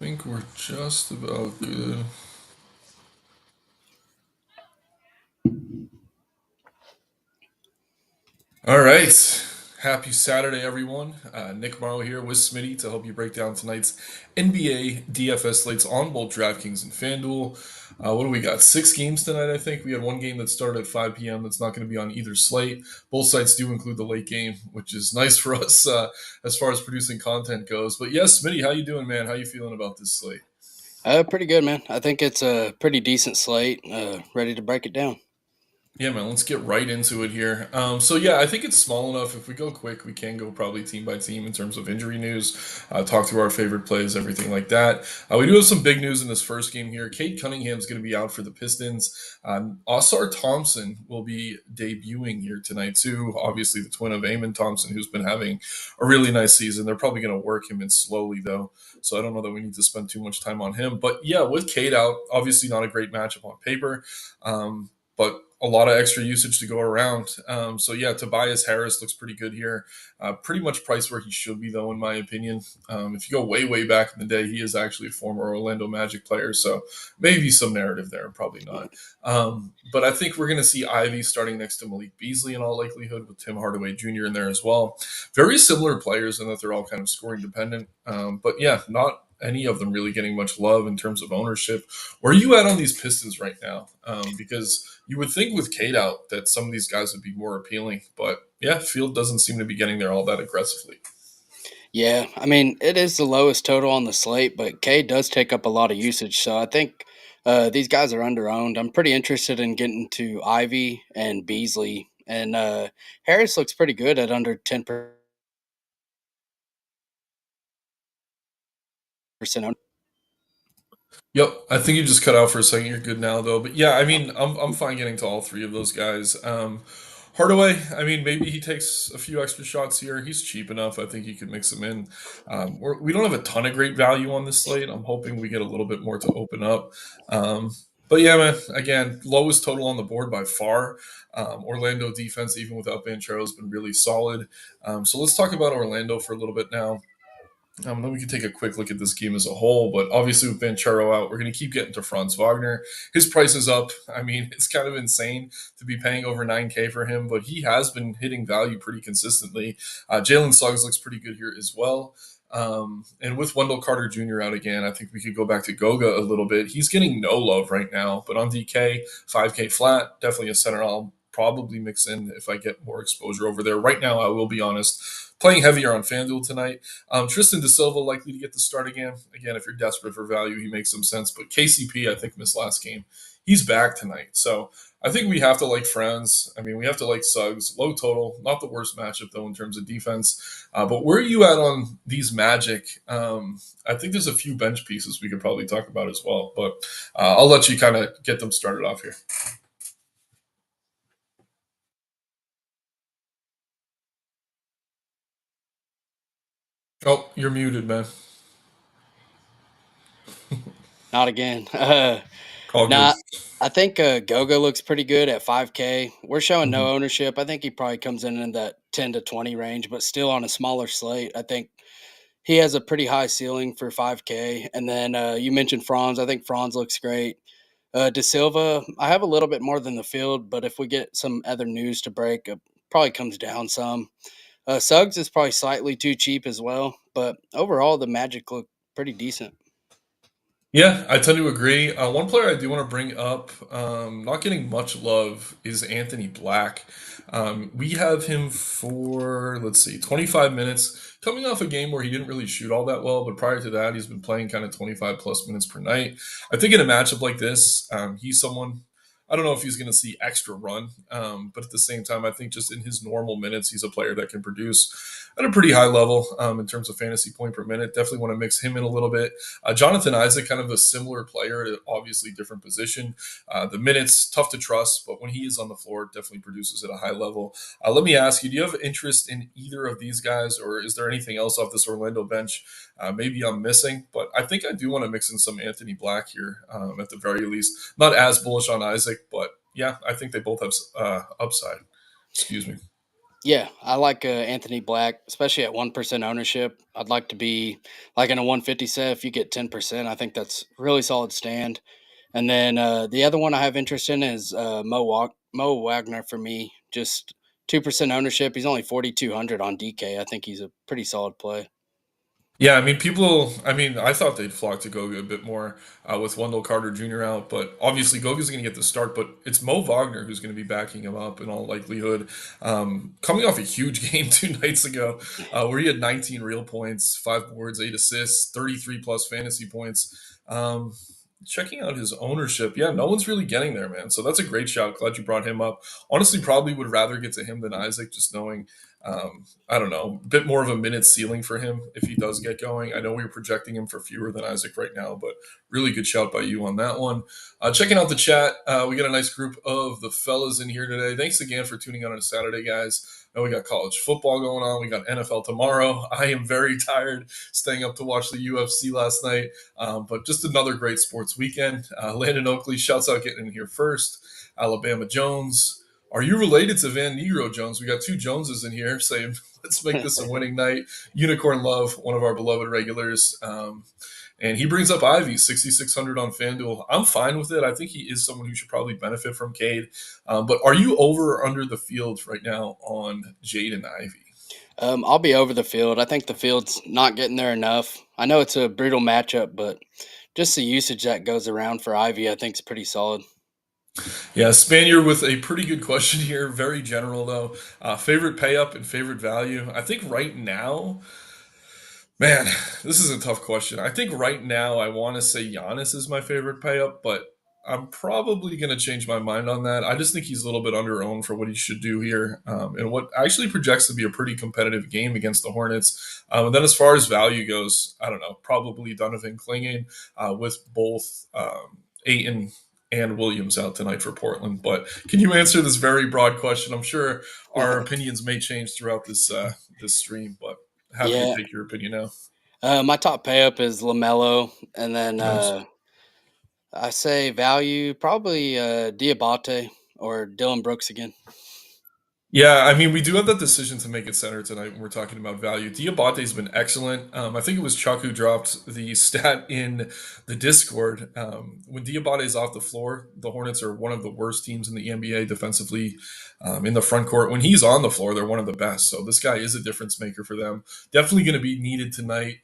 Think we're just about good. All right. Happy Saturday, everyone. Nick Marro here with Smitty to help you break down tonight's NBA DFS slates on both DraftKings and FanDuel. What do we got? Six games tonight, I think. We had one game that started at 5 p.m. that's not going to be on either slate. Both sites do include the late game, which is nice for us as far as producing content goes. But yes, Smitty, how you doing, man? How you feeling about this slate? Pretty good, man. I think it's a pretty decent slate. Ready to break it down. Yeah, man, let's get right into it here. So I think it's small enough. If we go quick, we can go probably team by team in terms of injury news, talk through our favorite plays, everything like that. We do have some big news in this first game here. Cade Cunningham's going to be out for the Pistons. Osar Thompson will be debuting here tonight, too. Obviously, the twin of Amon Thompson, who's been having a really nice season. They're probably going to work him in slowly, though. So I don't know that we need to spend too much time on him. But yeah, with Cade out, obviously not a great matchup on paper. But a lot of extra usage to go around. Tobias Harris looks pretty good here. Pretty much priced where he should be, though, in my opinion. If you go way, way back in the day, he is actually a former Orlando Magic player, so maybe some narrative there, probably not. But I think we're going to see Ivy starting next to Malik Beasley in all likelihood, with Tim Hardaway Jr. in there as well. Very similar players in that they're all kind of scoring dependent. Not any of them really getting much love in terms of ownership. Where are you at on these Pistons right now? Because you would think with Cade out that some of these guys would be more appealing, but yeah, Field doesn't seem to be getting there all that aggressively. Yeah, I mean, it is the lowest total on the slate, but K does take up a lot of usage. So I think these guys are underowned. I'm pretty interested in getting to Ivy and Beasley. And Harris looks pretty good at under 10% owned. Yep, I think you just cut out for a second. You're good now, though. But yeah, I mean, I'm fine getting to all three of those guys. Hardaway, I mean, maybe he takes a few extra shots here. He's cheap enough. I think you could mix him in. We don't have a ton of great value on this slate. I'm hoping we get a little bit more to open up. But yeah, man, again, lowest total on the board by far. Orlando defense, even without Banchero, has been really solid. So let's talk about Orlando for a little bit now. Then we can take a quick look at this game as a whole. But obviously, with Banchero out, we're going to keep getting to Franz Wagner. His price is up. I mean, it's kind of insane to be paying over 9K for him, but he has been hitting value pretty consistently. Jalen Suggs looks pretty good here as well. And with Wendell Carter Jr. out again, I think we could go back to Goga a little bit. He's getting no love right now, but on DK, 5K flat, definitely a center I'll probably mix in if I get more exposure over there. Right now, I will be honest, playing heavier on FanDuel tonight. Tristan De Silva likely to get the start again. Again, if you're desperate for value, he makes some sense. But KCP, I think, missed last game. He's back tonight. So I think we have to like Franz. I mean, we have to like Suggs. Low total. Not the worst matchup, though, in terms of defense. But where are you at on these Magic? I think there's a few bench pieces we could probably talk about as well. But I'll let you kind of get them started off here. Oh, you're muted, man. Not again. All good. Nah, I think Goga looks pretty good at 5K. We're showing no Mhm. ownership. I think he probably comes in that 10 to 20 range, but still on a smaller slate. I think he has a pretty high ceiling for 5K. And then you mentioned Franz. I think Franz looks great. De Silva, I have a little bit more than the field, but if we get some other news to break, it probably comes down some. Suggs is probably slightly too cheap as well, but overall, the Magic look pretty decent. Yeah, I tend to agree. One player I do want to bring up, not getting much love, is Anthony Black. We have him for, let's see, 25 minutes, coming off a game where he didn't really shoot all that well, but prior to that, he's been playing kind of 25 plus minutes per night. I think in a matchup like this, he's someone. I don't know if he's going to see extra run, but at the same time, I think just in his normal minutes, he's a player that can produce at a pretty high level in terms of fantasy point per minute. Definitely want to mix him in a little bit. Jonathan Isaac, kind of a similar player at an obviously different position. The minutes, tough to trust, but when he is on the floor, definitely produces at a high level. Let me ask you, do you have interest in either of these guys, or is there anything else off this Orlando bench maybe I'm missing? But I think I do want to mix in some Anthony Black here at the very least. Not as bullish on Isaac, but yeah, I think they both have upside. Excuse me. Yeah, I like Anthony Black, especially at 1% ownership. I'd like to be like in a 150 set. If you get 10%, I think that's really solid stand. And then the other one I have interest in is Mo Wagner for me. Just 2% ownership. He's only 4,200 on DK. I think he's a pretty solid play. Yeah, I mean, people. I mean, I thought they'd flock to Goga a bit more with Wendell Carter Jr. out, but obviously Goga's going to get the start. But it's Mo Wagner who's going to be backing him up in all likelihood. Coming off a huge game 2 nights ago, where he had 19 real points, 5 boards, 8 assists, 33 plus fantasy points. Um, Checking out his ownership, yeah, no one's really getting there, man. So that's a great shout. Glad you brought him up. Honestly, probably would rather get to him than Isaac, just knowing I don't know, a bit more of a minute ceiling for him if he does get going. I know we were projecting him for fewer than Isaac right now, but really good shout by you on that one. Checking out the chat, we got a nice group of the fellas in here today. Thanks again for tuning in on a Saturday, guys. Now we got college football going on. We got NFL tomorrow. I am very tired staying up to watch the UFC last night, but just another great sports weekend. Landon Oakley shouts out getting in here first. Alabama Jones, are you related to Van Negro Jones? We got two Joneses in here saying, let's make this a winning night. Unicorn Love, one of our beloved regulars. And he brings up Ivy, 6,600 on FanDuel. I'm fine with it. I think he is someone who should probably benefit from Cade. But are you over or under the field right now on Jade and Ivy? I'll be over the field. I think the field's not getting there enough. I know it's a brutal matchup, but just the usage that goes around for Ivy, I think, is pretty solid. Yeah, Spaniard with a pretty good question here. Very general, though. Favorite pay up and favorite value? I think right now, man, this is a tough question. I think right now I want to say Giannis is my favorite pay up, but I'm probably going to change my mind on that. I just think he's a little bit under owned for what he should do here, and what actually projects to be a pretty competitive game against the Hornets. And then as far as value goes, I don't know, probably Donovan Clingan with both Aiton and Williams out tonight for Portland. But can you answer this very broad question? I'm sure our opinions may change throughout this stream, but happy to Yeah. take your opinion now. My top pay up is Lamelo, and then Nice. I say value probably Diabate or Dylan Brooks again. Yeah, I mean, we do have that decision to make it center tonight when we're talking about value. Diabate's been excellent. I think it was Chuck who dropped the stat in the Discord. When Diabate's off the floor, the Hornets are one of the worst teams in the NBA defensively in the front court. When he's on the floor, they're one of the best. So this guy is a difference maker for them. Definitely going to be needed tonight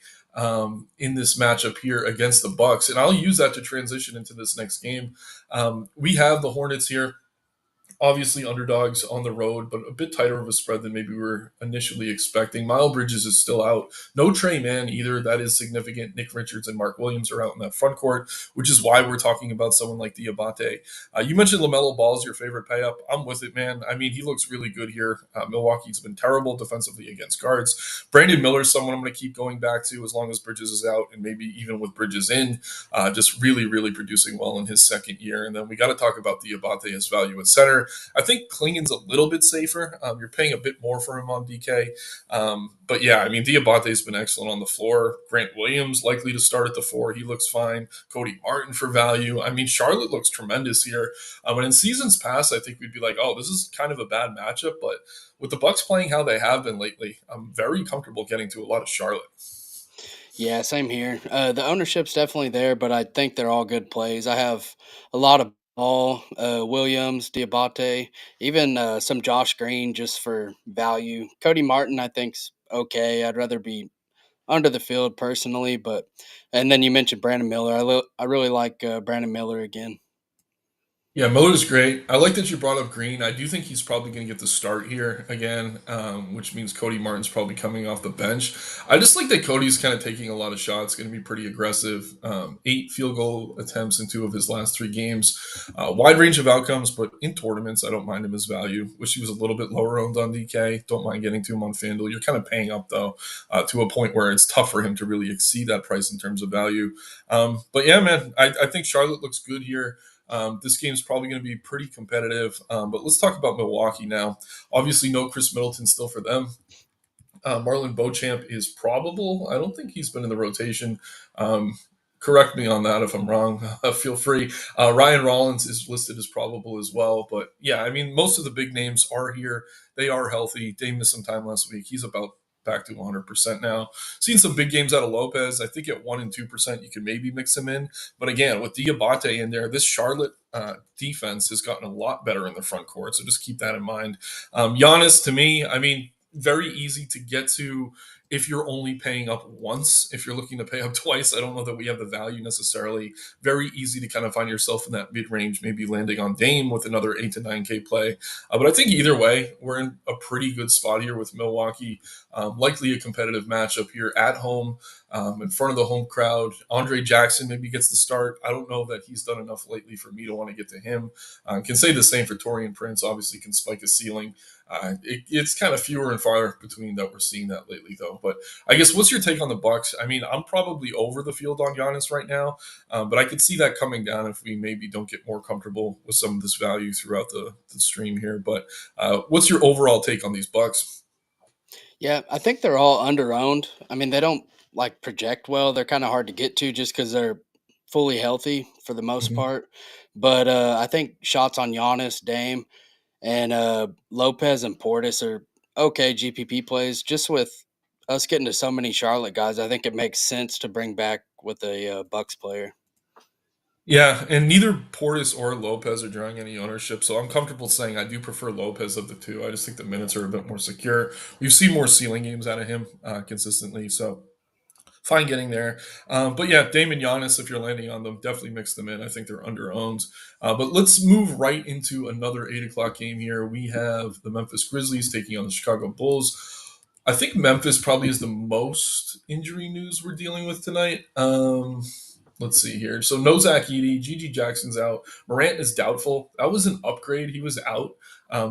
in this matchup here against the Bucks, and I'll use that to transition into this next game. We have the Hornets here, obviously underdogs on the road, but a bit tighter of a spread than maybe we were initially expecting. Miles Bridges is still out. No Trey Mann either. That is significant. Nick Richards and Mark Williams are out in that front court, which is why we're talking about someone like Diabate. You mentioned LaMelo Ball's your favorite pay up. I'm with it, man. I mean, he looks really good here. Milwaukee's been terrible defensively against guards. Brandon Miller's someone I'm going to keep going back to as long as Bridges is out, and maybe even with Bridges in, just really, really producing well in his second year. And then we got to talk about Diabate as value at center. I think Klingon's a little bit safer. You're paying a bit more for him on DK. But yeah, I mean, Diabate's been excellent on the floor. Grant Williams likely to start at the 4. He looks fine. Cody Martin for value. I mean, Charlotte looks tremendous here. And in seasons past, I think we'd be like, oh, this is kind of a bad matchup. But with the Bucks playing how they have been lately, I'm very comfortable getting to a lot of Charlotte. Yeah, same here. The ownership's definitely there, but I think they're all good plays. I have a lot of Ball, Williams, Diabate, even some Josh Green just for value. Cody Martin, I think's okay. I'd rather be under the field personally, but and then you mentioned Brandon Miller. I really like Brandon Miller again. Yeah, Miller's great. I like that you brought up Green. I do think he's probably going to get the start here again, which means Cody Martin's probably coming off the bench. I just like that Cody's kind of taking a lot of shots, going to be pretty aggressive. 8 field goal attempts in 2 of his last 3 games. Wide range of outcomes, but in tournaments, I don't mind him as value. Wish he was a little bit lower owned on DK. Don't mind getting to him on FanDuel. You're kind of paying up, though, to a point where it's tough for him to really exceed that price in terms of value. But yeah, man, I think Charlotte looks good here. This game's probably going to be pretty competitive. But let's talk about Milwaukee now. Obviously, no Chris Middleton still for them. Marlon Beauchamp is probable. I don't think he's been in the rotation. Um, Correct me on that if I'm wrong. Feel free. Ryan Rollins is listed as probable as well. But yeah, I mean, most of the big names are here. They are healthy. Dame missed some time last week. He's about back to 100% now. Seen some big games out of Lopez. I think at 1 and 2%, you can maybe mix him in. But again, with Diabate in there, this Charlotte defense has gotten a lot better in the front court. So just keep that in mind. Giannis, to me, I mean, very easy to get to if you're only paying up once. If you're looking to pay up twice, I don't know that we have the value necessarily. Very easy to kind of find yourself in that mid range, maybe landing on Dame with another 8 to 9K play. But I think either way, we're in a pretty good spot here with Milwaukee. Likely a competitive matchup here at home, in front of the home crowd. Andre Jackson maybe gets the start. I don't know that he's done enough lately for me to want to get to him. Can say the same for Torian Prince. Obviously, can spike a ceiling. It's kind of fewer and far between that we're seeing that lately, though. But I guess what's your take on the Bucks? I mean, I'm probably over the field on Giannis right now, but I could see that coming down if we maybe don't get more comfortable with some of this value throughout the stream here. But what's your overall take on these Bucks? Yeah, I think they're all underowned. I mean, they don't like project well. They're kind of hard to get to just because they're fully healthy for the most Mhm. part. But I think shots on Giannis, Dame, and Lopez and Portis are okay GPP plays. Just with us getting to so many Charlotte guys, I think it makes sense to bring back with a Bucks player. Yeah, and neither Portis or Lopez are drawing any ownership, so I'm comfortable saying I do prefer Lopez of the two. I just think the minutes are a bit more secure. We've seen more ceiling games out of him consistently, so fine getting there. But yeah, Damon Giannis, if you're landing on them, definitely mix them in. I think they're under owned. But let's move right into another 8 o'clock game here. We have the Memphis Grizzlies taking on the Chicago Bulls. I think Memphis probably is the most injury news we're dealing with tonight. Let's see here. So no Zach Edey, Gigi Jackson's out. Morant is doubtful. That was an upgrade. He was out.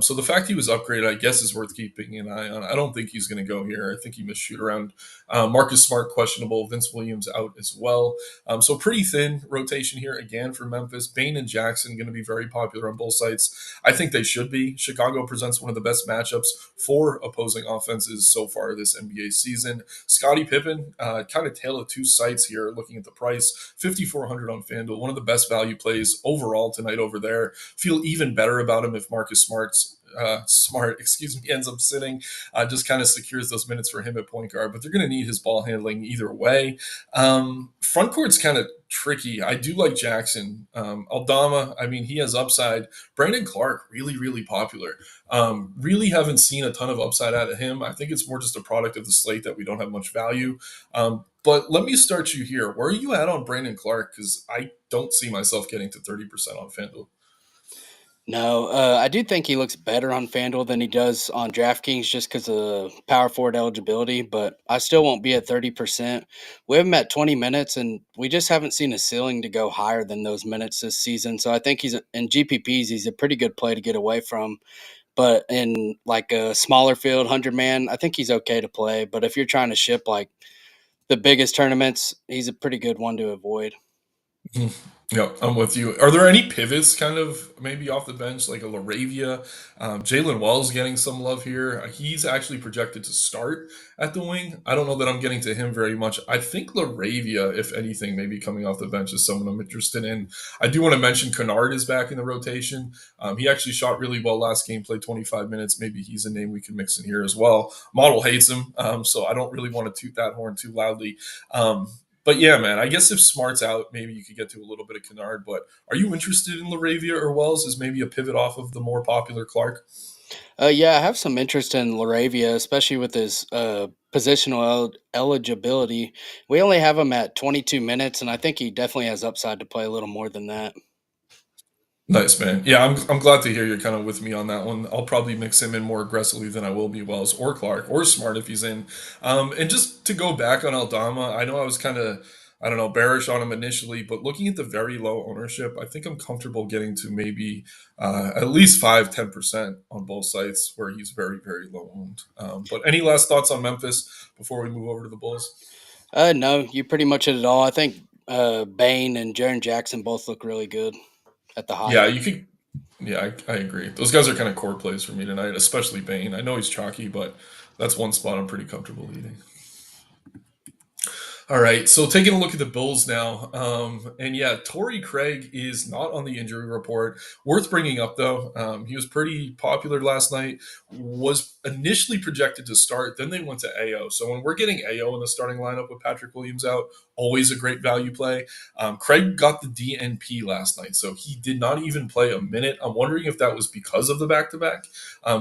So the fact he was upgraded, I guess, is worth keeping an eye on. I don't think he's going to go here. I think he missed shoot around. Marcus Smart questionable. Vince Williams out as well. So pretty thin rotation here again for Memphis. Bain and Jackson going to be very popular on both sides. I think they should be. Chicago presents one of the best matchups for opposing offenses so far this NBA season. Scottie Pippen, kind of tale of two sides here. Looking at the price, 5,400 on FanDuel, one of the best value plays overall tonight over there. Feel even better about him if Marcus Smart, ends up sitting. Just kind of secures those minutes for him at point guard, but they're going to need his ball handling either way. Front court's kind of tricky. I do like Jackson. Aldama, I mean, he has upside. Brandon Clark, really, really popular. Really haven't seen a ton of upside out of him. I think it's more just a product of the slate that we don't have much value. But let me start you here. Where are you at on Brandon Clark? Because I don't see myself getting to 30% on FanDuel. No, I do think he looks better on FanDuel than he does on DraftKings just because of power forward eligibility, but I still won't be at 30%. We have him at 20 minutes, and we just haven't seen a ceiling to go higher than those minutes this season. So I think in GPPs, he's a pretty good play to get away from. But in like a smaller field, 100 man, I think he's okay to play. But if you're trying to ship like the biggest tournaments, he's a pretty good one to avoid. Mhm. Yep, I'm with you. Are there any pivots kind of maybe off the bench, like a Laravia? Jalen Wells getting some love here. He's actually projected to start at the wing. I don't know that I'm getting to him very much. I think Laravia, if anything, maybe coming off the bench is someone I'm interested in. I do want to mention Kennard is back in the rotation. He actually shot really well last game, played 25 minutes. Maybe he's a name we can mix in here as well. Model hates him, so I don't really want to toot that horn too loudly. But yeah, man, I guess if Smart's out, maybe you could get to a little bit of Kennard. But are you interested in Laravia or Wells as maybe a pivot off of the more popular Clark? Yeah, I have some interest in Laravia, especially with his positional eligibility. We only have him at 22 minutes, and I think he definitely has upside to play a little more than that. Nice, man. Yeah, I'm glad to hear you're kind of with me on that one. I'll probably mix him in more aggressively than I will be Wells or Clark or Smart if he's in. And just to go back on Aldama, I know I was kind of, I don't know, bearish on him initially, but looking at the very low ownership, I think I'm comfortable getting to maybe at least 5-10% on both sites where he's very, very low owned. But any last thoughts on Memphis before we move over to the Bulls? No, you pretty much hit it all. I think Bain and Jaren Jackson both look really good at the high Yeah, end. you could. Yeah, I agree. Those guys are kind of core plays for me tonight, especially Bane. I know he's chalky, but that's one spot I'm pretty comfortable leading. All right, so taking a look at the Bulls now, and yeah, Torrey Craig is not on the injury report. Worth bringing up though, he was pretty popular last night. Was initially projected to start, then they went to AO. So when we're getting AO in the starting lineup with Patrick Williams out, always a great value play. Craig got the DNP last night, so he did not even play a minute. I'm wondering if that was because of the back to back,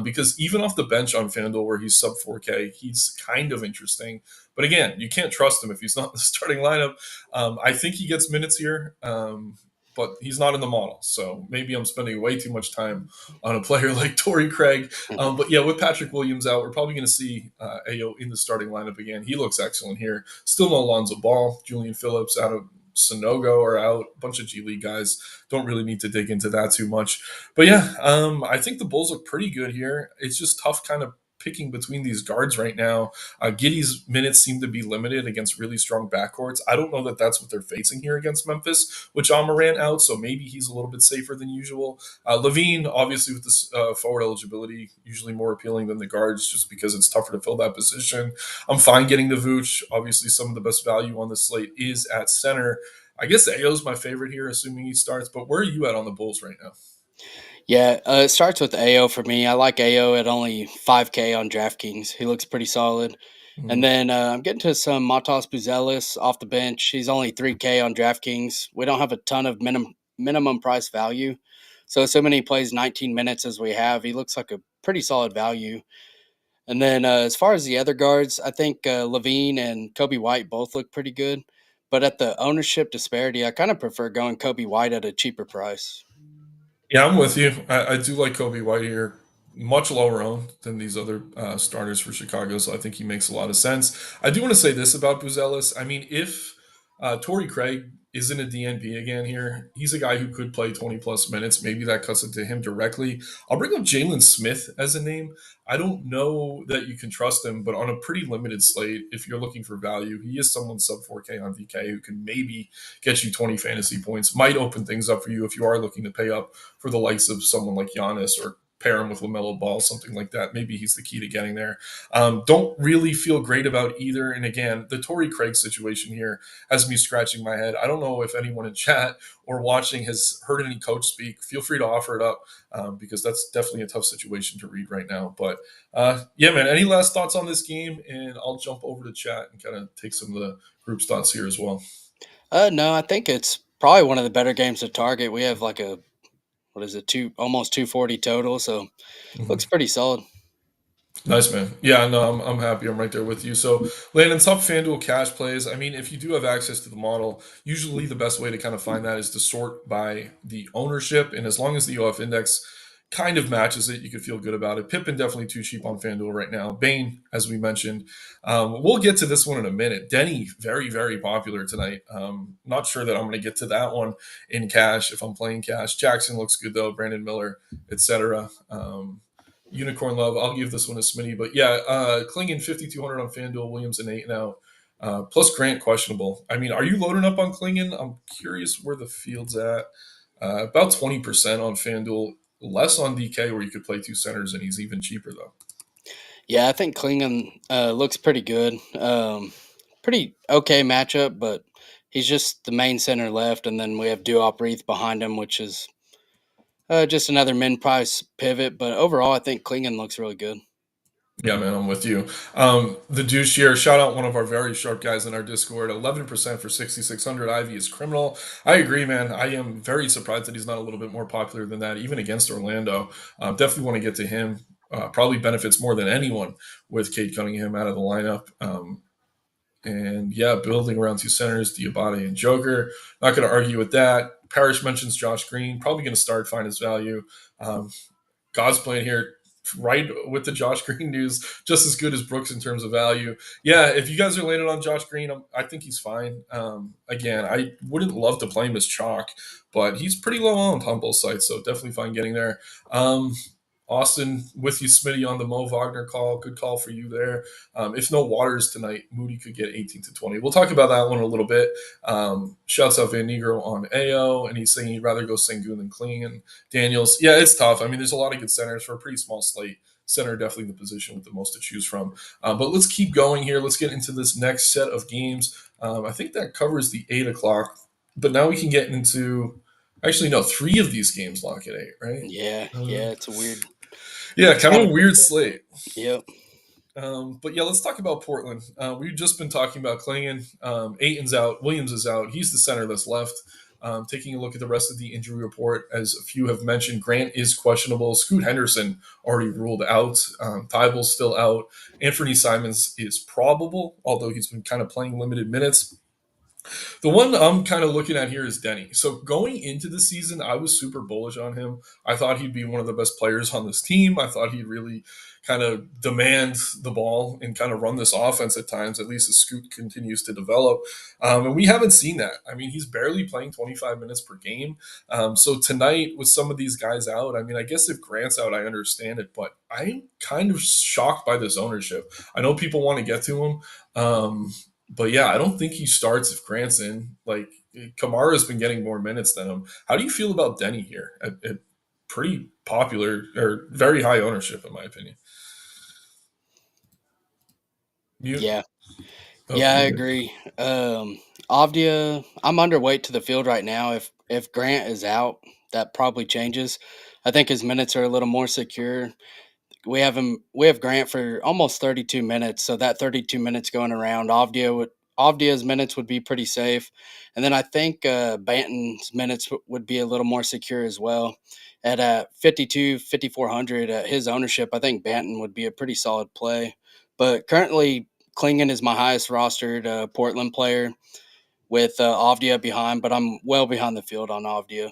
because even off the bench on FanDuel where he's sub 4K, he's kind of interesting. But again, you can't trust him if he's not in the starting lineup. I think he gets minutes here, but he's not in the model. So maybe I'm spending way too much time on a player like Torrey Craig. But yeah, with Patrick Williams out, we're probably going to see Ayo in the starting lineup again. He looks excellent here. Still no Alonzo Ball. Julian Phillips out of Sonogo are out. A bunch of G League guys. Don't really need to dig into that too much. But yeah, I think the Bulls look pretty good here. It's just tough kind of picking between these guards right now. Giddy's minutes seem to be limited against really strong backcourts. I don't know that that's what they're facing here against Memphis with John Morant out, so maybe he's a little bit safer than usual. Levine, obviously, with this forward eligibility, usually more appealing than the guards just because it's tougher to fill that position. I'm fine getting the Vooch. Obviously, some of the best value on the slate is at center. I guess Ayo's my favorite here, assuming he starts, but where are you at on the Bulls right now? Yeah, it starts with AO for me. I like AO at only 5K on DraftKings. He looks pretty solid. And Mhm. then I'm getting to some Matas Buzelis off the bench. He's only 3K on DraftKings. We don't have a ton of minimum price value. So assuming he plays 19 minutes as we have, he looks like a pretty solid value. And then as far as the other guards, I think Levine and Kobe White both look pretty good. But at the ownership disparity, I kind of prefer going Kobe White at a cheaper price. Yeah, I'm with you. I do like Kobe White here. Much lower owned than these other starters for Chicago, so I think he makes a lot of sense. I do want to say this about Buzelis. I mean, if Torrey Craig isn't a DNP again here, he's a guy who could play 20 plus minutes. Maybe that cuts into him directly. I'll bring up Jalen Smith as a name. I don't know that you can trust him, but on a pretty limited slate, if you're looking for value, he is someone sub 4K on VK who can maybe get you 20 fantasy points. Might open things up for you if you are looking to pay up for the likes of someone like Giannis or pair him with LaMelo Ball, something like that. Maybe he's the key to getting there. Don't really feel great about either. And again, the Torrey Craig situation here has me scratching my head. I don't know if anyone in chat or watching has heard any coach speak. Feel free to offer it up because that's definitely a tough situation to read right now. But yeah, man, any last thoughts on this game? And I'll jump over to chat and kind of take some of the group's thoughts here as well. No, I think it's probably one of the better games to target. We have like a what is it, two almost 240 total, so looks Mhm. pretty solid. Nice, man. Yeah, no, I'm happy. I'm right there with you. So, Landon, top FanDuel cash plays. I mean, if you do have access to the model, usually the best way to kind of find that is to sort by the ownership. And as long as the OF index kind of matches it, you could feel good about it. Pippen definitely too cheap on FanDuel right now. Bane, as we mentioned. We'll get to this one in a minute. Denny, very, very popular tonight. Not sure that I'm going to get to that one in cash if I'm playing cash. Jackson looks good, though. Brandon Miller, etc. Unicorn Love. I'll give this one a Smitty. But yeah, Klingon 5,200 on FanDuel, Williams an 8 now. Plus Grant questionable. I mean, are you loading up on Klingon? I'm curious where the field's at. About 20% on FanDuel, less on DK where you could play two centers and he's even cheaper though. Yeah, I think Klingon looks pretty good. Pretty okay matchup, but he's just the main center left, and then we have Duop Reith behind him, which is just another min price pivot. But overall, I think Klingon looks really good. Yeah, man, I'm with you. The douche here, shout out one of our very sharp guys in our Discord. 11% for 6,600. Ivy is criminal. I agree, man. I am very surprised that he's not a little bit more popular than that, even against Orlando. Definitely want to get to him. Probably benefits more than anyone with Kate Cunningham out of the lineup. And yeah, building around two centers, Diabate and Joker. Not going to argue with that. Parrish mentions Josh Green. Probably going to start, find his value. Um, God's playing here right with the Josh Green news, just as good as Brooks in terms of value. Yeah, if you guys are landed on Josh Green, I think he's fine. Again, I wouldn't love to play him as chalk, but he's pretty low on both sides, so definitely fine getting there. Austin with you, Smitty, on the Mo Wagner call. Good call for you there. If no Waters tonight, Moody could get 18 to 20. We'll talk about that one in a little bit. Shouts out Van Negro on AO, and he's saying he'd rather go Sengun than Kling. And Daniels, yeah, it's tough. I mean, there's a lot of good centers for a pretty small slate. center definitely the position with the most to choose from. But let's keep going here. Let's get into this next set of games. I think that covers the 8 o'clock, but now we can get into actually no, 3 of these games lock at 8, right? Yeah, Uh, yeah, it's a weird. yeah, It's kind kind of of a weird slate. yep. But yeah, let's talk about Portland. We've just been talking about Klingon. Aiton's out. Williams is out. He's the center that's left. Taking a look at the rest of the injury report, as a few have mentioned, Grant is questionable. Scoot Henderson already ruled out. Thibault's still out. Anthony Simons is probable, although he's been kind of playing limited minutes. The one I'm kind of looking at here is Denny. So going into the season, I was super bullish on him. I thought he'd be one of the best players on this team. I thought he'd really kind of demand the ball and kind of run this offense at times, at least as Scoot continues to develop. And we haven't seen that. I mean, he's barely playing 25 minutes per game. So tonight, with some of these guys out, I mean, I guess if Grant's out, I understand it, but I'm kind of shocked by this ownership. I know people want to get to him. But yeah, I don't think he starts if Grant's in. Like Kamara's been getting more minutes than him. How do you feel about Denny here? At pretty popular or very high ownership, in my opinion. You? Yeah, Oh, yeah, I you're good. agree. Avdia, I'm underweight to the field right now. If Grant is out, that probably changes. I think his minutes are a little more secure. We have Grant for almost 32 minutes, so that 32 minutes going around, Avdia's minutes would be pretty safe, and then I think Banton's minutes would be a little more secure as well. At 5,400 at his ownership, I think Banton would be a pretty solid play. But currently, Klingon is my highest rostered Portland player with Avdia behind, but I'm well behind the field on Avdia.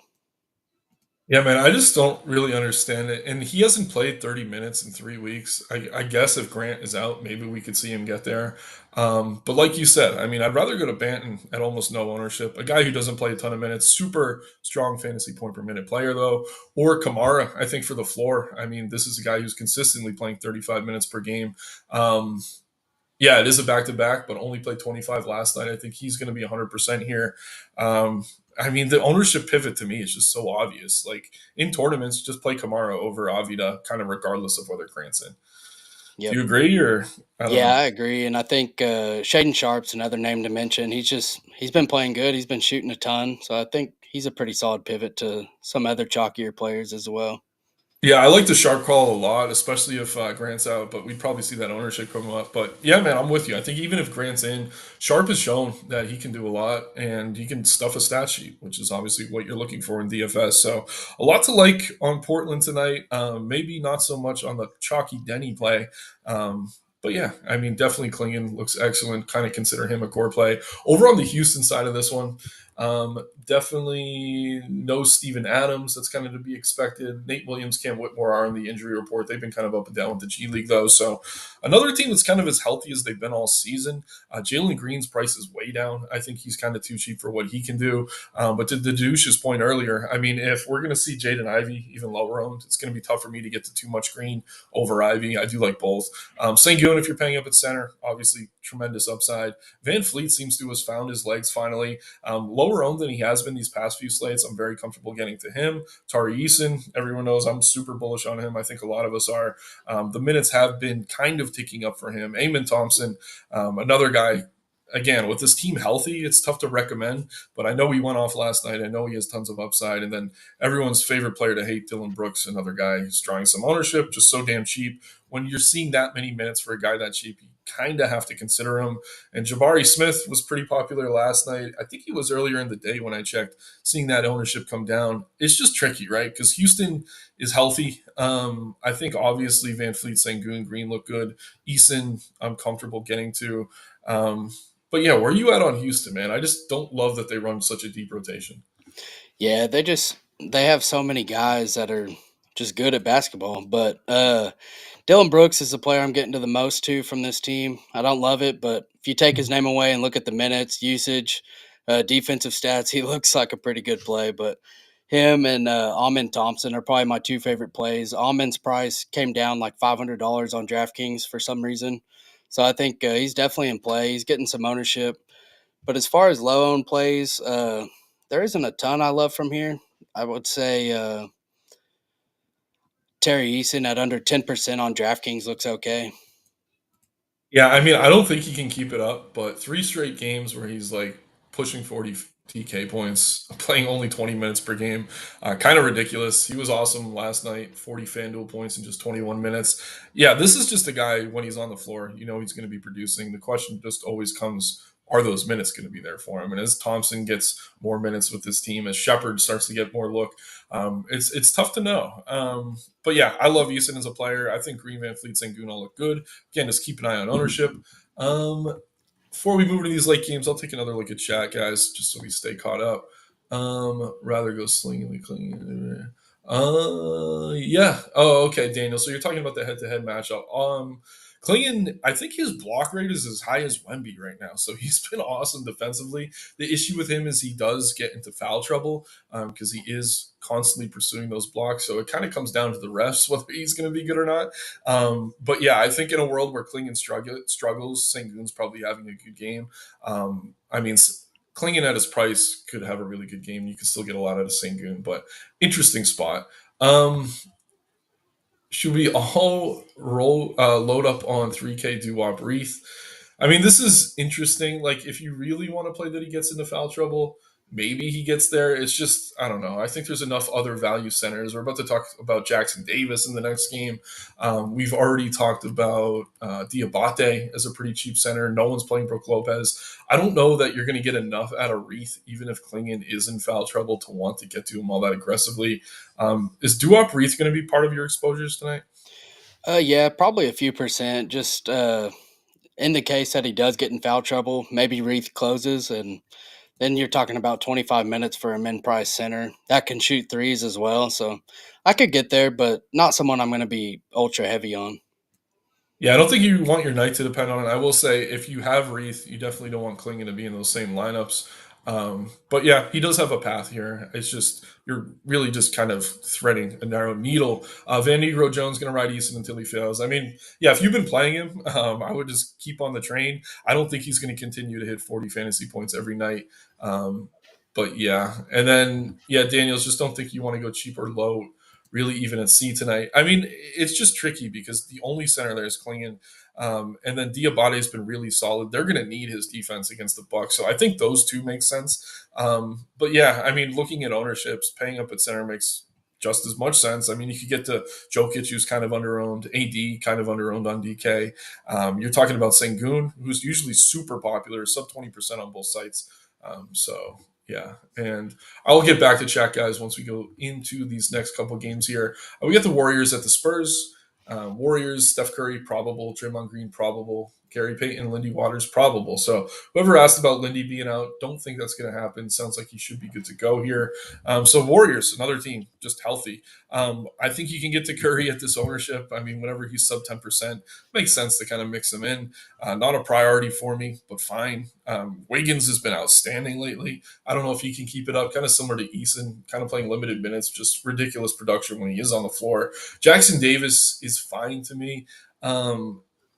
Yeah, man, I just don't really understand it. And he hasn't played 30 minutes in 3 weeks. I guess if Grant is out, maybe we could see him get there. But like you said, I mean, I'd rather go to Banton at almost no ownership. A guy who doesn't play a ton of minutes, super strong fantasy point per minute player, though. Or Kamara, I think, for the floor. I mean, this is a guy who's consistently playing 35 minutes per game. Um, yeah, it is a back to back, but only played 25 last night. I think he's going to be 100% here. Um, I mean, the ownership pivot to me is just so obvious. Like in tournaments, just play Kamara over Avida, kind of regardless of whether Grant's in. Do Yep. you agree, or I don't Yeah, know? I agree, and I think Shaden Sharp's another name to mention. He's been playing good. He's been shooting a ton, so I think he's a pretty solid pivot to some other chalkier players as well. Yeah, I like the sharp call a lot, especially if Grant's out. But we'd probably see that ownership come up. But yeah, man, I'm with you. I think even if Grant's in, Sharp has shown that he can do a lot and he can stuff a stat sheet, which is obviously what you're looking for in DFS. So a lot to like on Portland tonight. Maybe not so much on the chalky Denny play. But yeah, I mean, definitely Klingon looks excellent. Kind of consider him a core play. Over on the Houston side of this one, definitely no Steven Adams. That's kind of to be expected. Nate Williams, Cam Whitmore are on the injury report. They've been kind of up and down with the G League, though. So another team that's kind of as healthy as they've been all season. Jalen Green's price is way down. I think he's kind of too cheap for what he can do. But to the douche's point earlier, I mean, if we're going to see Jaden Ivey even lower owned, it's going to be tough for me to get to too much Green over Ivy. I do like both. Sengun, if you're paying up at center, obviously tremendous upside. Van Fleet seems to have found his legs finally. Lower owned than he has been these past few slates. I'm very comfortable getting to him. Tari Eason, everyone knows I'm super bullish on him. I think a lot of us are. The minutes have been kind of ticking up for him. Eamon Thompson, another guy. Again, with this team healthy, it's tough to recommend, but I know he went off last night. I know he has tons of upside. And then everyone's favorite player to hate, Dylan Brooks, another guy who's drawing some ownership, just so damn cheap. When you're seeing that many minutes for a guy that cheap, you kind of have to consider him. And Jabari Smith was pretty popular last night. I think he was earlier in the day when I checked, seeing that ownership come down. It's just tricky, right? Because Houston is healthy. I think obviously Van Fleet, Sengun, Green look good. Eason, I'm comfortable getting to. Um, but yeah, where are you at on Houston, man? I just don't love that they run such a deep rotation. Yeah, they have so many guys that are just good at basketball. But Dylan Brooks is the player I'm getting to the most to from this team. I don't love it, but if you take his name away and look at the minutes, usage, defensive stats, he looks like a pretty good play. But him and Amin Thompson are probably my two favorite plays. Amin's price came down like $500 on DraftKings for some reason. So I think he's definitely in play. He's getting some ownership. But as far as low owned plays, there isn't a ton I love from here. I would say Terry Eason at under 10% on DraftKings looks okay. Yeah, I mean, I don't think he can keep it up, but three straight games where he's like pushing 40 TK points, playing only 20 minutes per game, kind of ridiculous. He was awesome last night, 40 FanDuel points in just 21 minutes. Yeah, this is just a guy when he's on the floor, you know he's going to be producing. The question just always comes, are those minutes going to be there for him? And as Thompson gets more minutes with this team, as Shepard starts to get more look, it's tough to know. But yeah, I love Eason as a player. I think Green Van Fleet and Gunnar look good. Again, just keep an eye on ownership. Um, Before we move into these late games, I'll take another look at chat, guys, just so we stay caught up. Rather go slinging, clinging. Yeah. Oh, okay, Daniel. So you're talking about the head-to-head matchup. Klingon, I think his block rate is as high as Wemby right now, so he's been awesome defensively. The issue with him is he does get into foul trouble because he is constantly pursuing those blocks. So it kind of comes down to the refs whether he's going to be good or not. But yeah, I think in a world where Klingon struggles, Sengun's probably having a good game. I mean, Klingon at his price could have a really good game. You could still get a lot out of Sengun, but interesting spot. Should we all load up on 3K Doo-Wop Wreath? I mean, this is interesting. Like, if you really want to play that he gets into foul trouble, maybe he gets there. It's just, I don't know. I think there's enough other value centers. We're about to talk about Jackson Davis in the next game. We've already talked about Diabate as a pretty cheap center. No one's playing Brook Lopez. I don't know that you're going to get enough out of Wreath, even if Klingon is in foul trouble, to want to get to him all that aggressively. Is Doo-Wop Wreath going to be part of your exposures tonight? Yeah, probably a few percent. Just in the case that he does get in foul trouble, maybe Reith closes, and then you're talking about 25 minutes for a min price center that can shoot threes as well. So I could get there, but not someone I'm going to be ultra heavy on. Yeah, I don't think you want your night to depend on it. I will say, if you have Wreath, you definitely don't want Klingon to be in those same lineups. But yeah, he does have a path here. It's just you're really just kind of threading a narrow needle. Van Negro Jones going to ride Easton until he fails. I mean, yeah, if you've been playing him, I would just keep on the train. I don't think he's going to continue to hit 40 fantasy points every night. Um, but yeah, and then yeah, Daniels, just don't think you want to go cheap or low really even at C tonight. I mean, it's just tricky because the only center there is Klingon. And then Diabate has been really solid. They're going to need his defense against the Bucks, so I think those two make sense. But yeah, I mean, looking at ownerships, paying up at center makes just as much sense. I mean, you could get to Jokic, who's kind of underowned, AD kind of underowned on DK. You're talking about Sengun, who's usually super popular, sub 20% on both sites. So yeah, and I'll get back to chat, guys, once we go into these next couple games here. We get the Warriors at the Spurs. Warriors, Steph Curry, probable. Draymond Green, probable. Gary Payton, Lindy Waters, probable. So whoever asked about Lindy being out, don't think that's going to happen. Sounds like he should be good to go here. So Warriors, another team, just healthy. I think you can get to Curry at this ownership. I mean, whenever he's sub 10%, makes sense to kind of mix him in. Not a priority for me, but fine. Wiggins has been outstanding lately. I don't know if he can keep it up. Kind of similar to Eason, kind of playing limited minutes, just ridiculous production when he is on the floor. Jackson Davis is fine to me.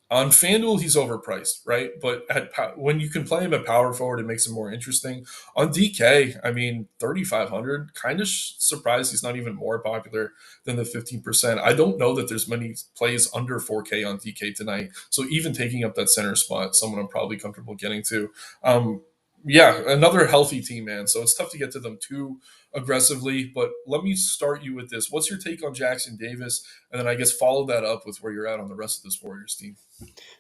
On FanDuel, he's overpriced, right? But when you can play him at power forward, it makes him more interesting. On DK, I mean, 3,500, kind of surprised he's not even more popular than the 15%. I don't know that there's many plays under 4K on DK tonight. So even taking up that center spot, someone I'm probably comfortable getting to. Yeah, another healthy team, man. So it's tough to get to them too aggressively. But let me start you with this. What's your take on Jackson Davis? And then I guess follow that up with where you're at on the rest of this Warriors team.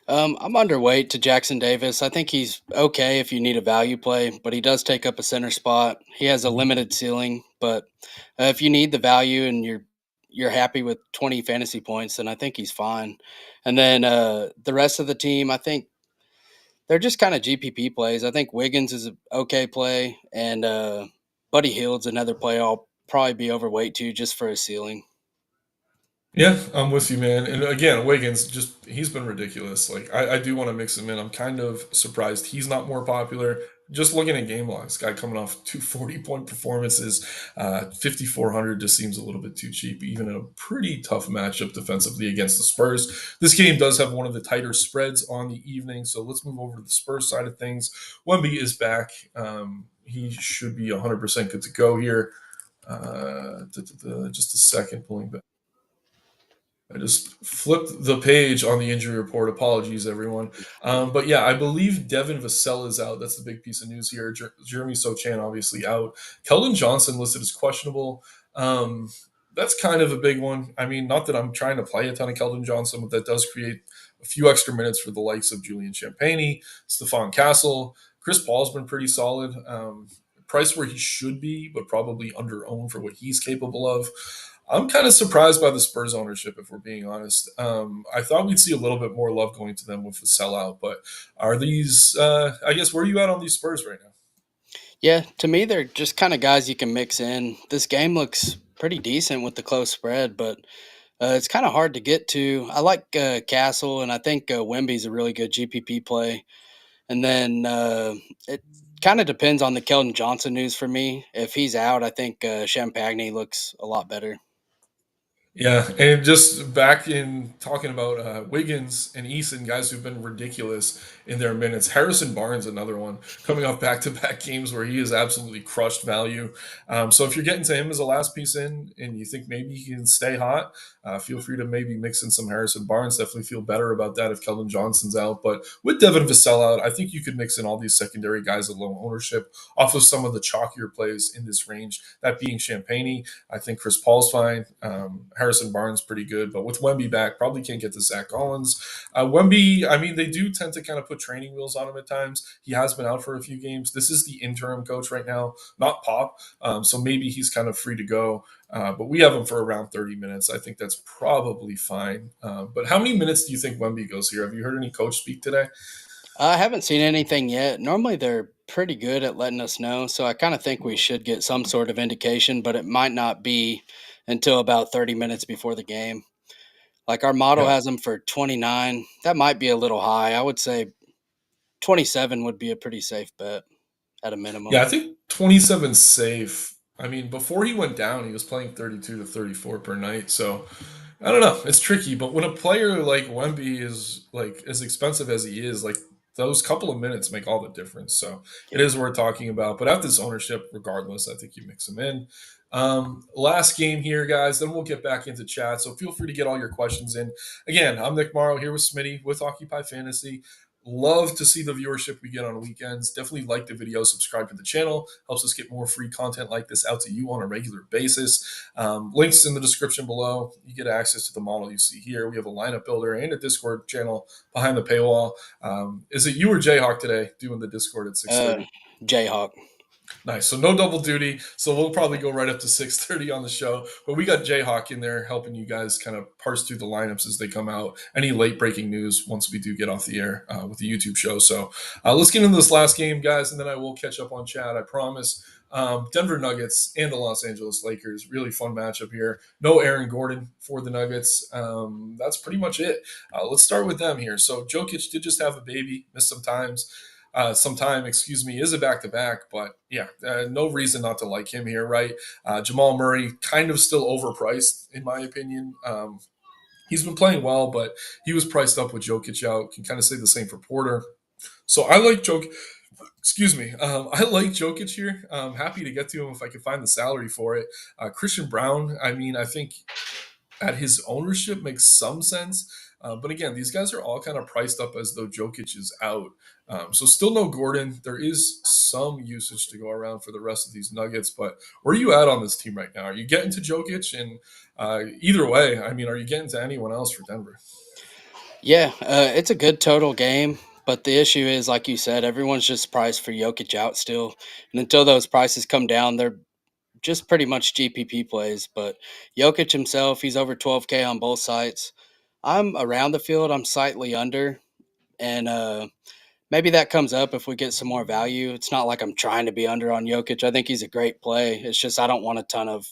I'm underweight to Jackson Davis. I think he's okay if you need a value play, but he does take up a center spot. He has a Mhm. limited ceiling, but if you need the value and you're happy with 20 fantasy points, then I think he's fine. And then the rest of the team, I think they're just kind of GPP plays. I think Wiggins is an okay play, and Buddy Hield's another play I'll probably be overweight to just for a ceiling. Yeah, I'm with you, man. And again, Wiggins, just he's been ridiculous. Like I do want to mix him in. I'm kind of surprised he's not more popular. Just looking at game logs, guy coming off 240-point performances, 5,400 just seems a little bit too cheap, even in a pretty tough matchup defensively against the Spurs. This game does have one of the tighter spreads on the evening, so let's move over to the Spurs side of things. Wemby is back. He should be 100% good to go here. Just a second, pulling back. I just flipped the page on the injury report. Apologies, everyone. But yeah, I believe Devin Vassell is out. That's the big piece of news here. Jeremy Sochan obviously out. Keldon Johnson listed as questionable. Um, that's kind of a big one. I mean, not that I'm trying to play a ton of Keldon Johnson, but that does create a few extra minutes for the likes of Julian Champagny, Stephon Castle. Chris Paul's been pretty solid. Price where he should be, but probably under owned for what he's capable of. I'm kind of surprised by the Spurs ownership, if we're being honest. I thought we'd see a little bit more love going to them with the sellout, but are these? I guess where are you at on these Spurs right now? Yeah, to me, they're just kind of guys you can mix in. This game looks pretty decent with the close spread, but it's kind of hard to get to. I like Castle, and I think Wemby's a really good GPP play. And then it kind of depends on the Keldon Johnson news for me. If he's out, I think Champagne looks a lot better. Yeah, and just back in talking about Wiggins and Eason, guys who've been ridiculous in their minutes. Harrison Barnes, another one, coming off back-to-back games where he has absolutely crushed value. So if you're getting to him as a last piece in, and you think maybe he can stay hot, feel free to maybe mix in some Harrison Barnes. Definitely feel better about that if Keldon Johnson's out. But with Devin Vassell out, I think you could mix in all these secondary guys at low ownership off of some of the chalkier plays in this range. That being Champagny, I think Chris Paul's fine. Harrison Barnes pretty good, but with Wemby back, probably can't get to Zach Collins. Wemby, I mean, they do tend to kind of put training wheels on him at times. He has been out for a few games. This is the interim coach right now, not Pop, so maybe he's kind of free to go. But we have him for around 30 minutes. I think that's probably fine. But how many minutes do you think Wemby goes here? Have you heard any coach speak today? I haven't seen anything yet. Normally, they're pretty good at letting us know, so I kind of think we should get some sort of indication, but it might not be until about 30 minutes before the game. Like our model Yeah. has them for 29. That might be a little high. I would say 27 would be a pretty safe bet at a Yeah, minimum. I think 27 safe. I mean, before he went down, he was playing 32 to 34 per night. So I don't know. It's tricky. But when a player like Wemby is like as expensive as he is, like those couple of minutes make all the difference. So it Yeah. is worth talking about. But at this ownership, regardless, I think you mix them in. Last game here, guys. Then we'll get back into chat. So feel free to get all your questions in. Again, I'm Nick Marro here with Smitty with Occupy Fantasy. Love to see the viewership we get on weekends. Definitely like the video, subscribe to the channel. Helps us get more free content like this out to you on a regular basis. Links in the description below. You get access to the model you see here. We have a lineup builder and a Discord channel behind the paywall. Is it you or Jayhawk today doing the Discord at Uh, 6:30? Jayhawk. Nice. So no double duty. So we'll probably go right up to 6:30 on the show. But we got Jayhawk in there helping you guys kind of parse through the lineups as they come out. Any late breaking news once we do get off the air with the YouTube show. So let's get into this last game, guys, and then I will catch up on chat. I promise. Denver Nuggets and the Los Angeles Lakers. Really fun matchup here. No Aaron Gordon for the Nuggets. That's pretty much it. Let's start with them here. So Jokic did just have a baby, missed some time, excuse me, is a back to back, but yeah, no reason not to like him here, right? Jamal Murray kind of still overpriced, in my opinion. He's been playing well, but he was priced up with Jokic out. Can kind of say the same for Porter. So I like Jokic. Excuse me. I like Jokic here. I'm happy to get to him if I can find the salary for it. Christian Brown, I mean, I think at his ownership makes some sense. But again, these guys are all kind of priced up as though Jokic is out. So still no Gordon. There is some usage to go around for the rest of these Nuggets. But where are you at on this team right now? Are you getting to Jokic? And either way, I mean, are you getting to anyone else for Denver? Yeah, it's a good total game, but the issue is, like you said, everyone's just priced for Jokic out still, and until those prices come down, they're just pretty much GPP plays. But Jokic himself, he's over 12K on both sites. I'm around the field. I'm slightly under, and maybe that comes up if we get some more value. It's not like I'm trying to be under on Jokic. I think he's a great play. It's just I don't want a ton of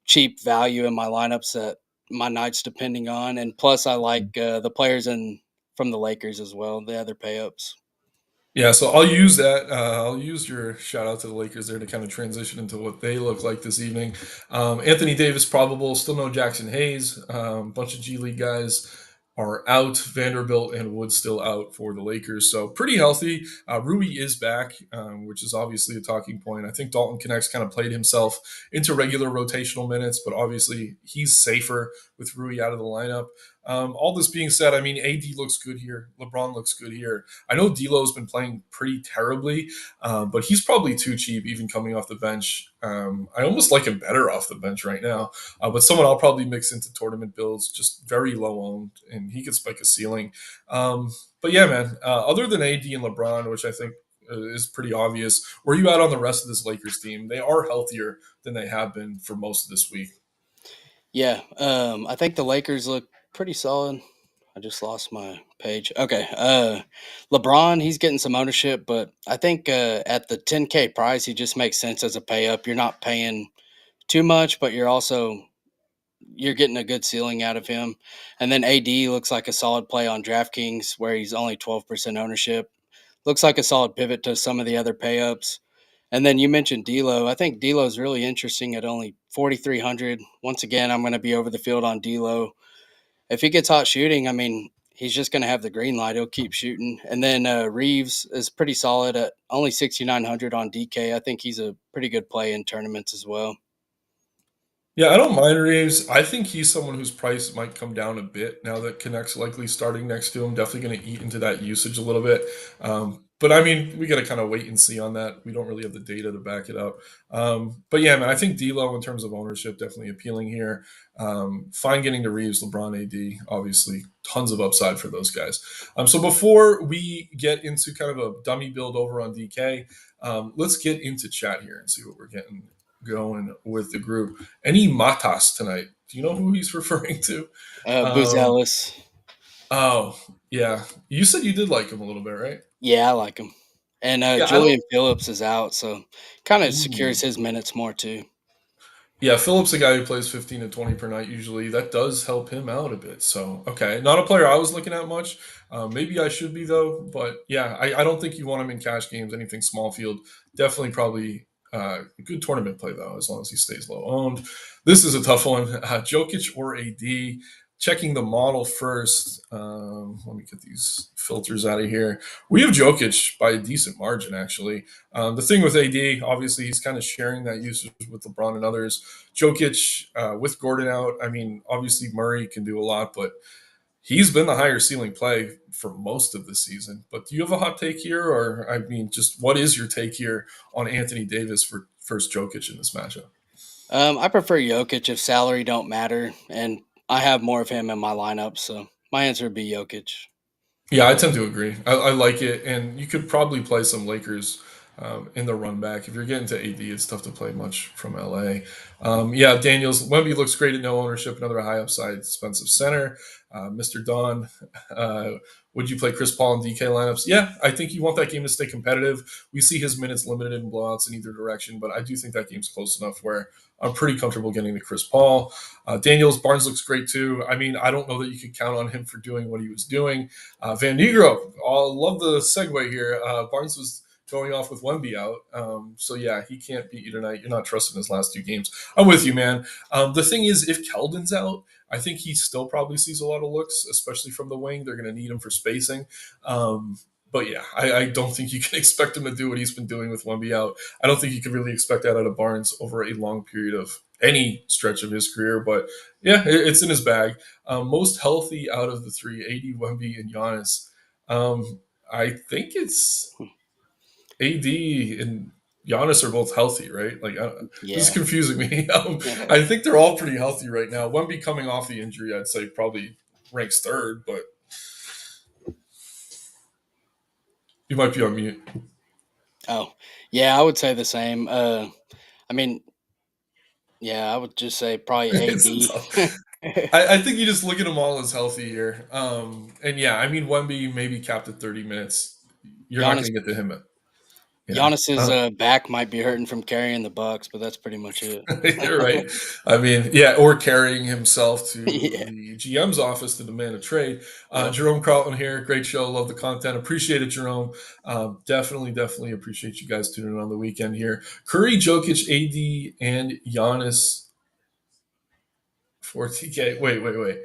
cheap value in my lineups that my night's depending on. And plus, I like the players in from the Lakers as well, the other pay ups. Yeah, so I'll use that. I'll use your shout out to the Lakers there to kind of transition into what they look like this evening. Anthony Davis probable, still no Jackson Hayes. Bunch of G League guys are out. Vanderbilt and Wood still out for the Lakers. So pretty healthy. Rui is back, which is obviously a talking point. I think Dalton Connects kind of played himself into regular rotational minutes, but obviously he's safer with Rui out of the lineup. All this being said, I mean, AD looks good here. LeBron looks good here. I know D'Lo's been playing pretty terribly, but he's probably too cheap even coming off the bench. I almost like him better off the bench right now. But someone I'll probably mix into tournament builds, just very low owned, and he could spike a ceiling. But yeah, man, other than AD and LeBron, which I think is pretty obvious, where you at on the rest of this Lakers team? They are healthier than they have been for most of this week. Yeah, I think the Lakers look pretty solid. I just lost my page. Okay, LeBron, he's getting some ownership, but I think at the 10K price, he just makes sense as a pay up. You're not paying too much, but you're getting a good ceiling out of him. And then AD looks like a solid play on DraftKings, where he's only 12% ownership. Looks like a solid pivot to some of the other pay ups. And then you mentioned D'Lo. I think D'Lo is really interesting at only 4,300. Once again, I'm going to be over the field on D'Lo. If he gets hot shooting, I mean, he's just going to have the green light. He'll keep shooting. And then Reeves is pretty solid at only 6,900 on DK. I think he's a pretty good play in tournaments as well. Yeah, I don't mind Reeves. I think he's someone whose price might come down a bit now that Connect's likely starting next to him. Definitely going to eat into that usage a little bit. But I mean, we got to kind of wait and see on that. We don't really have the data to back it up. But yeah, man, I think D'Lo in terms of ownership definitely appealing here. Fine getting to Reeves, LeBron, AD, obviously tons of upside for those guys. So before we get into kind of a dummy build over on DK, let's get into chat here and see what we're getting going with the group. Any Matas tonight? Do you know who he's referring to? Booz Um, Ellis. oh, yeah. You said you did like him a little bit, right? Yeah, I like him. And Yeah, I don't. Julian Phillips is out, so kind of Ooh. secures his minutes more too. Yeah, Phillips, a guy who plays 15 to 20 per night usually. That does help him out a bit. So, okay. Not a player I was looking at much. Maybe I should be, though. But yeah, I don't think you want him in cash games, anything small field. Definitely probably a good tournament play, though, as long as he stays low owned. This is a tough one. Jokic or AD? Checking the model first. Let me get these filters out of here. We have Jokic by a decent margin, actually. The thing with AD, obviously, he's kind of sharing that usage with LeBron and others. Jokic with Gordon out, I mean, obviously Murray can do a lot, but he's been the higher ceiling play for most of the season. But do you have a hot take here, or I mean, just what is your take here on Anthony Davis for first Jokic in this matchup? I prefer Jokic if salary don't matter, and I have more of him in my lineup, so my answer would be Jokic. Yeah, I tend to agree. I like it, and you could probably play some Lakers in the run back. If you're getting to AD, it's tough to play much from LA. Yeah, Daniels Wemby looks great at no ownership. Another high upside expensive center. Mr. Don, would you play Chris Paul and DK lineups? Yeah, I think you want that game to stay competitive. We see his minutes limited in blowouts in either direction, but I do think that game's close enough where I'm pretty comfortable getting to Chris Paul. Daniels Barnes looks great too. I mean, I don't know that you could count on him for doing what he was doing. Van Negro, I love the segue here. Barnes was going off with Wemby out. So yeah, he can't beat you tonight. You're not trusting his last two games. I'm with you, man. The thing is, if Keldon's out, I think he still probably sees a lot of looks, especially from the wing. They're going to need him for spacing. But yeah, I don't think you can expect him to do what he's been doing with Wemby out. I don't think you can really expect that out of Barnes over a long period of any stretch of his career. But yeah, it's in his bag. Most healthy out of the three, AD, Wemby, and Giannis. I think it's AD and Giannis are both healthy, right? Like this is Yeah. confusing me. I think they're all pretty healthy right now. Wemby coming off the injury, I'd say probably ranks third, but you might be on mute. Oh, yeah, I would say the same. I mean, yeah, I would just say probably It's AD. tough. I think you just look at them all as healthy here. And yeah, I mean Wemby maybe capped at 30 minutes. You're not Giannis going to get to him. Yeah. Giannis's back might be hurting from carrying the Bucks, but that's pretty much it. You're right. I mean, yeah, or carrying himself to Yeah. the GM's office to demand a trade. Yep. Jerome Carlton here. Great show. Love the content. Appreciate it, Jerome. Definitely appreciate you guys tuning in on the weekend here. Curry, Jokic, AD, and Giannis for TK. Wait.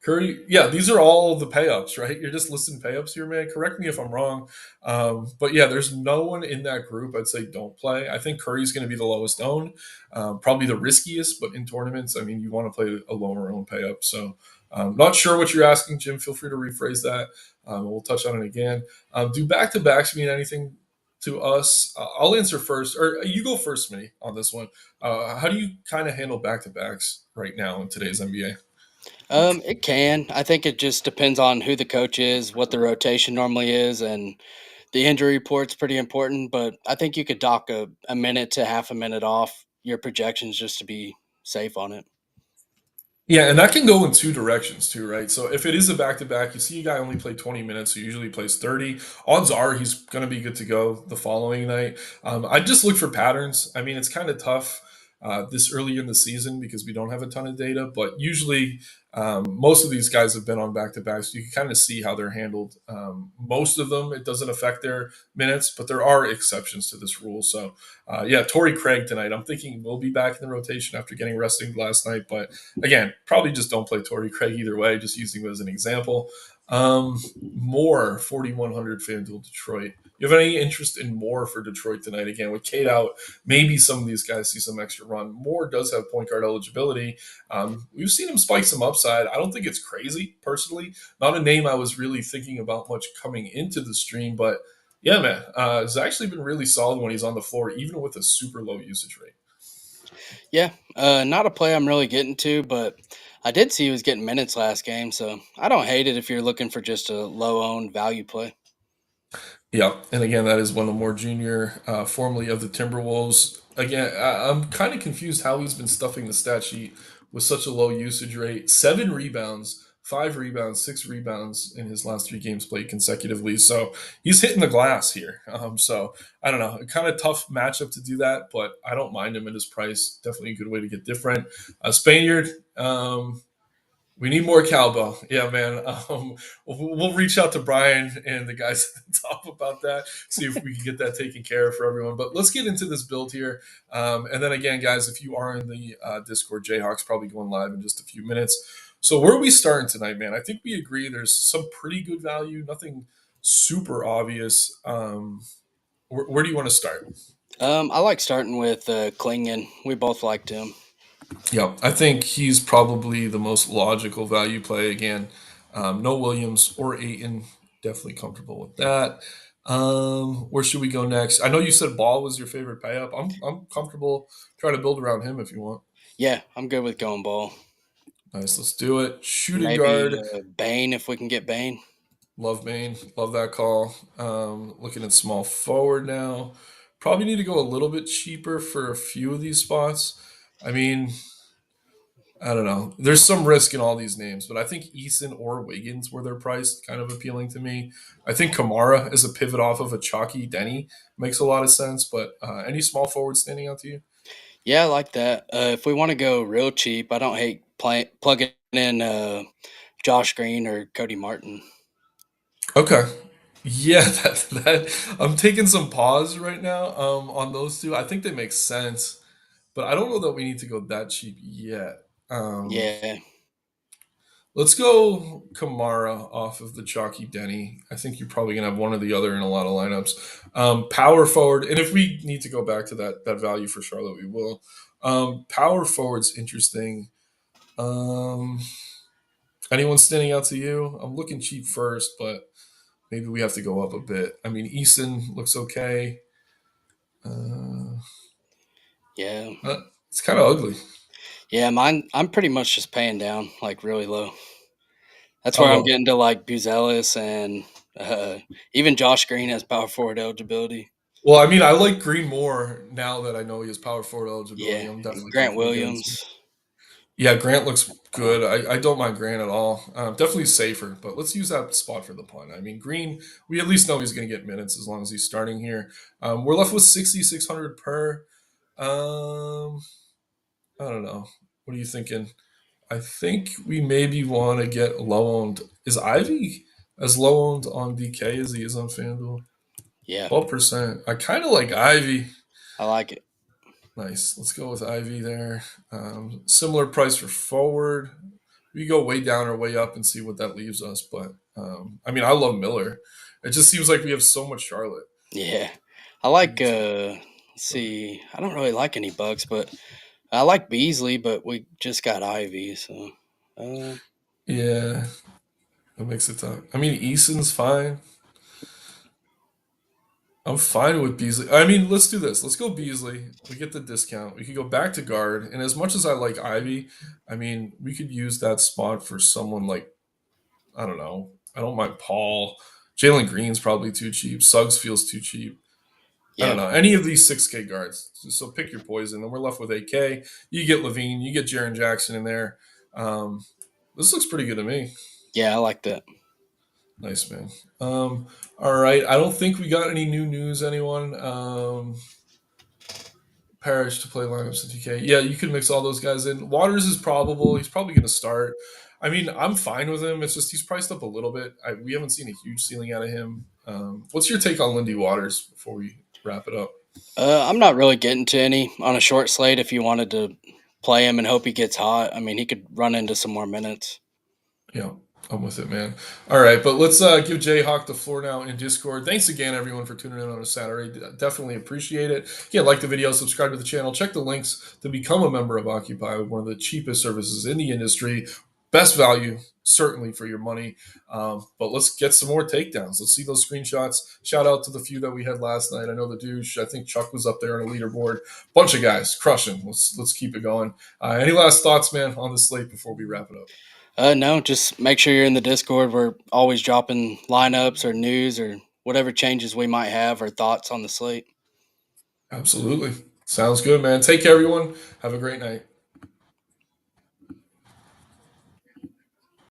Curry, yeah, these are all the payups, right? You're just listing payups here, man. Correct me if I'm wrong. But yeah, there's no one in that group I'd say don't play. I think Curry's going to be the lowest owned, probably the riskiest, but in tournaments, I mean, you want to play a lower owned payup. So, not sure what you're asking, Jim. Feel free to rephrase that. We'll touch on it again. Do back to backs mean anything to us? I'll answer first, or you go first, me on this one. How do you kind of handle back to backs right now in today's NBA? It can. I think it just depends on who the coach is, what the rotation normally is, and the injury report's pretty important. But I think you could dock a minute to half a minute off your projections just to be safe on it. Yeah, and that can go in two directions too, right? So if it is a back to back, you see a guy only played 20 minutes, who usually plays 30. Odds are he's going to be good to go the following night. I just look for patterns. I mean, it's kind of tough this early in the season because we don't have a ton of data, but usually most of these guys have been on back to backs. You can kind of see how they're handled. Most of them, it doesn't affect their minutes, but there are exceptions to this rule. So, yeah, Torrey Craig tonight. I'm thinking we'll be back in the rotation after getting resting last night, but again, probably just don't play Torrey Craig either way, just using him as an example. More 4,100 FanDuel Detroit. You have any interest in Moore for Detroit tonight? Again, with Kate out, maybe some of these guys see some extra run. Moore does have point guard eligibility. We've seen him spike some upside. I don't think it's crazy, personally. Not a name I was really thinking about much coming into the stream, but yeah, man, it's actually been really solid when he's on the floor, even with a super low usage rate. Yeah, not a play I'm really getting to, but I did see he was getting minutes last game, so I don't hate it if you're looking for just a low owned value play. Yeah, and again, that is Wendell Moore Jr., formerly of the Timberwolves. Again, I'm kind of confused how he's been stuffing the stat sheet with such a low usage rate. 7 rebounds, 5 rebounds, 6 rebounds in his last 3 games played consecutively. So he's hitting the glass here. So I don't know, kind of tough matchup to do that, but I don't mind him at his price. Definitely a good way to get different. Spaniard. We need more cowbell. Yeah, man. We'll reach out to Brian and the guys at the top about that. See if we can get that taken care of for everyone. But let's get into this build here. And then again, guys, if you are in the Discord, Jayhawk's probably going live in just a few minutes. So where are we starting tonight, man? I think we agree there's some pretty good value. Nothing super obvious. Where do you want to start? I like starting with Klingon. We both liked him. Yeah, I think he's probably the most logical value play again. No Williams or Aiton. Definitely comfortable with that. Where should we go next? I know you said Ball was your favorite pay up. I'm comfortable trying to build around him if you want. Yeah, I'm good with going ball. Nice, let's do it. Shooting Maybe guard. Bane if we can get Bane. Love Maine. Love that call. Looking at small forward now. Probably need to go a little bit cheaper for a few of these spots. I mean, I don't know. There's some risk in all these names, but I think Eason or Wiggins, where they're priced, kind of appealing to me. I think Kamara as a pivot off of a chalky Denny makes a lot of sense. But any small forward standing out to you? Yeah, I like that. If we want to go real cheap, I don't hate plugging in Josh Green or Cody Martin. Okay. Yeah, that I'm taking some pause right now on those two. I think they make sense, but I don't know that we need to go that cheap yet. Um, Yeah, Let's go Kamara off of the chalky Denny. I think you're probably gonna have one or the other in a lot of lineups. Power forward, and if we need to go back to that value for Charlotte, we will. Power forward's interesting. Um, Anyone standing out to you? I'm looking cheap first, but maybe we have to go up a bit. I mean, Easton looks okay. Uh, yeah, it's kind of ugly. yeah. Mine, I'm pretty much just paying down like really low. That's How where I'm low? getting to like Buzelis and even Josh Green has power forward eligibility. Well, I mean, I like Green more now that I know he has power forward eligibility. Yeah, I'm definitely Grant comfortable getting Williams. some. Yeah, Grant looks good. I don't mind Grant at all. Definitely safer, but let's use that spot for the punt. I mean, Green, we at least know he's going to get minutes as long as he's starting here. We're left with 6,600 per. Um, I don't know. What are you thinking? I think we maybe want to get low owned. Is Ivy as low owned on DK as he is on FanDuel? Yeah, 12%. I kind of like Ivy. I like it. Nice. Let's go with Ivy there. Similar price for forward. we go way down or way up and see what that leaves us. But I mean, I love Miller. It just seems like we have so much Charlotte. Yeah. I like It's- let's see. I don't really like any Bucks, but I like Beasley, but we just got Ivy, so uh yeah, that makes it tough. I mean, Eason's fine. I'm fine with Beasley. I mean, let's do this. Let's go Beasley. We get the discount. We could go back to guard. And as much as I like Ivy, I mean, we could use that spot for someone like, I don't know. I don't mind Paul. Jalen Green's probably too cheap. Suggs feels too cheap. I don't yeah. know. Any of these 6K guards. So pick your poison. Then we're left with 8K. You get Levine. You get Jaron Jackson in there. Um, this looks pretty good to me. Yeah, I like that. Nice, man. All right. I don't think we got any new news, anyone. Parrish to play lineups in TK. Yeah, you can mix all those guys in. Waters is probable. He's probably going to start. I mean, I'm fine with him. It's just he's priced up a little bit. We haven't seen a huge ceiling out of him. What's your take on Lindy Waters before we wrap it up? I'm not really getting to any on a short slate if you wanted to play him and hope he gets hot. I mean, he could run into some more minutes. Yeah, I'm with it, man. All right, but let's give Jayhawk the floor now in Discord. Thanks again, everyone, for tuning in on a Saturday. Definitely appreciate it. Again, like the video, subscribe to the channel, check the links to become a member of Occupy, one of the cheapest services in the industry. Best value, certainly, for your money. But let's get some more takedowns. Let's see those screenshots. Shout out to the few that we had last night. I know the douche. I think Chuck was up there on a leaderboard. Bunch of guys crushing. Let's keep it going. Any last thoughts, man, on the slate before we wrap it up? No, just make sure you're in the Discord. We're always dropping lineups or news or whatever changes we might have or thoughts on the slate. Absolutely. Sounds good, man. Take care, everyone. Have a great night.